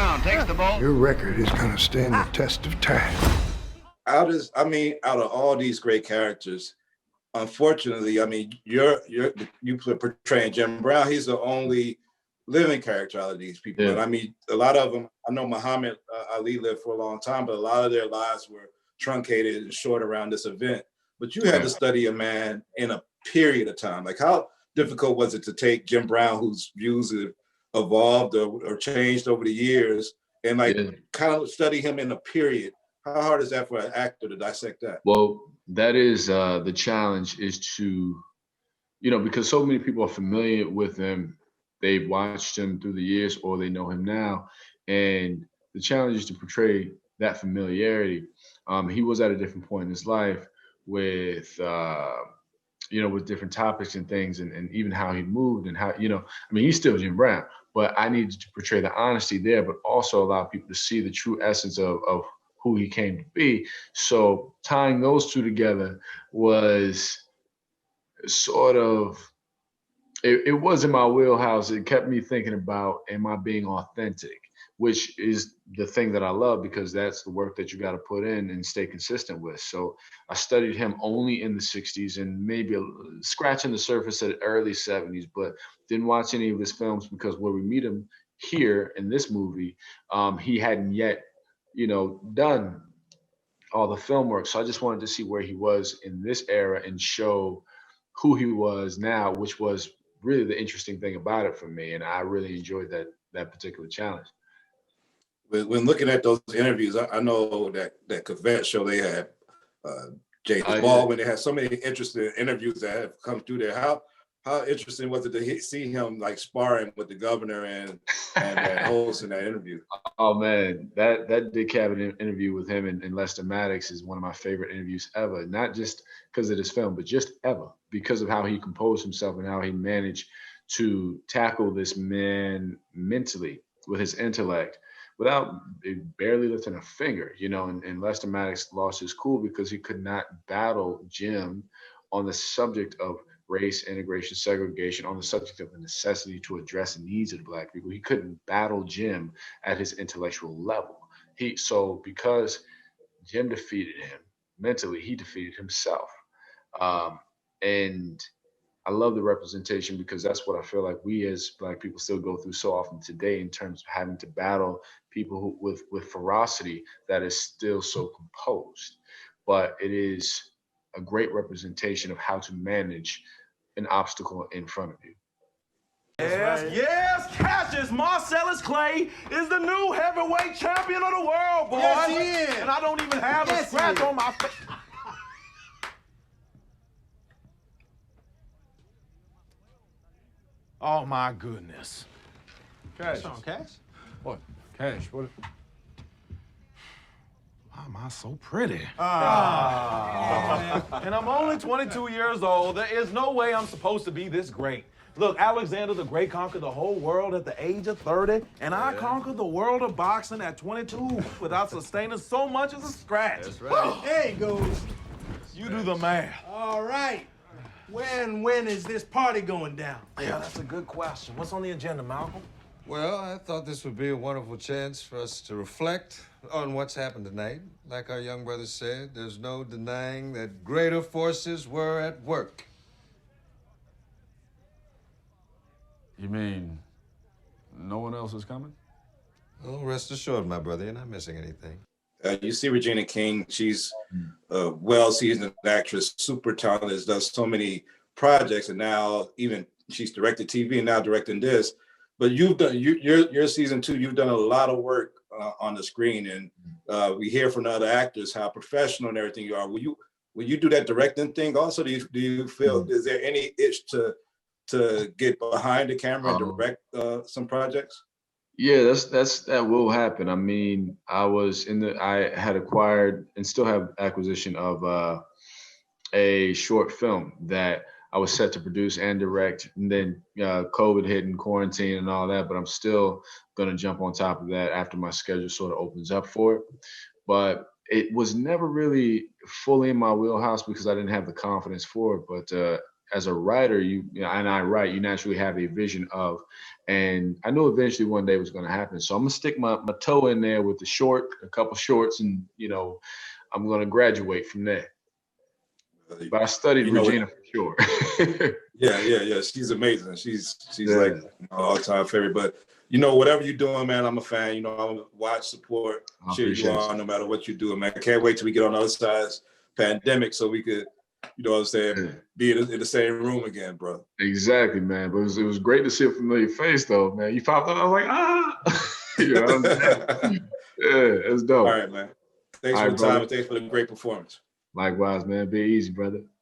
Brown takes the ball. Your record is going to stand the test of time. Out of all these great characters, unfortunately, I mean, you portraying Jim Brown. He's the only living character out of these people. Yeah. And I mean, a lot of them, I know Muhammad Ali lived for a long time, but a lot of their lives were truncated and short around this event. But you had to study a man in a period of time. Like, how difficult was it to take Jim Brown, whose views have evolved or changed over the years, and kind of study him in a period? How hard is that for an actor to dissect that? Well, that is the challenge, is to, because so many people are familiar with him. They've watched him through the years, or they know him now. And the challenge is to portray that familiarity. He was at a different point in his life with, with different topics and things, and even how he moved and how, he's still Jim Brown, but I needed to portray the honesty there, but also allow people to see the true essence of who he came to be. So tying those two together was sort of, it was in my wheelhouse. It kept me thinking about, am I being authentic? Which is the thing that I love, because that's the work that you got to put in and stay consistent with. So I studied him only in the 60s and maybe scratching the surface at early 70s, but didn't watch any of his films, because where we meet him here in this movie, he hadn't yet done all the film work. So I just wanted to see where he was in this era and show who he was now, which was really the interesting thing about it for me. And I really enjoyed that particular challenge. When looking at those interviews, I know that Cavett show, they had James Baldwin. They had so many interesting interviews that have come through there. How interesting was it to see him like sparring with the governor and hosting that interview? Oh man, that Dick Cavett interview with him and Lester Maddox is one of my favorite interviews ever. Not just because of this film, but just ever, because of how he composed himself and how he managed to tackle this man mentally with his intellect without barely lifting a finger, and Lester Maddox lost his cool because he could not battle Jim on the subject of race, integration, segregation, on the subject of the necessity to address the needs of the Black people. He couldn't battle Jim at his intellectual level. Because Jim defeated him mentally, he defeated himself. And I love the representation, because that's what I feel like we as Black people still go through so often today, in terms of having to battle people with ferocity that is still so composed. But it is a great representation of how to manage an obstacle in front of you. Yes, Cassius Marcellus Clay is the new heavyweight champion of the world, boys. Yes, he is. And I don't even have a scratch on my face. Oh my goodness. Cash. Cash? What? Cash, what? Why am I so pretty? And I'm only 22 years old. There is no way I'm supposed to be this great. Look, Alexander the Great conquered the whole world at the age of 30, and I conquered the world of boxing at 22 without sustaining so much as a scratch. That's right. There he goes. You do the math. All right. When is this party going down? Yeah, that's a good question. What's on the agenda, Malcolm? Well, I thought this would be a wonderful chance for us to reflect on what's happened tonight. Like our young brother said, there's no denying that greater forces were at work. You mean no one else is coming? Well, rest assured, my brother, you're not missing anything. You see Regina King, she's a well-seasoned actress, super talented, does so many projects, and now even she's directed TV and now directing this. But you've done your season 2. You've done a lot of work on the screen, and we hear from the other actors how professional and everything you are. Will you do that directing thing also? Do you feel is there any itch to get behind the camera and direct some projects? Yeah, that will happen. I mean, I had acquired and still have acquisition of a short film that I was set to produce and direct, and then COVID hit and quarantine and all that, but I'm still gonna jump on top of that after my schedule sort of opens up for it. But it was never really fully in my wheelhouse because I didn't have the confidence for it. But as a writer, and I write, you naturally have a vision of, and I knew eventually one day it was going to happen. So I'm gonna stick my toe in there with a couple shorts, and I'm going to graduate from there. But I studied Regina for sure. Yeah. She's amazing. She's like all-time favorite. But whatever you're doing, man, I'm a fan. I'm watch, support, cheer you on, no matter what you're doing, man. Can't wait till we get on the other side of this pandemic so we could, what I'm saying, be in the same room again, bro. Exactly, man. But it was great to see a familiar face, though, man. You popped up, I was like, you know what I'm saying? Yeah, it's dope. All right, man. Thanks for the time and thanks for the great performance. Likewise, man. Be easy, brother.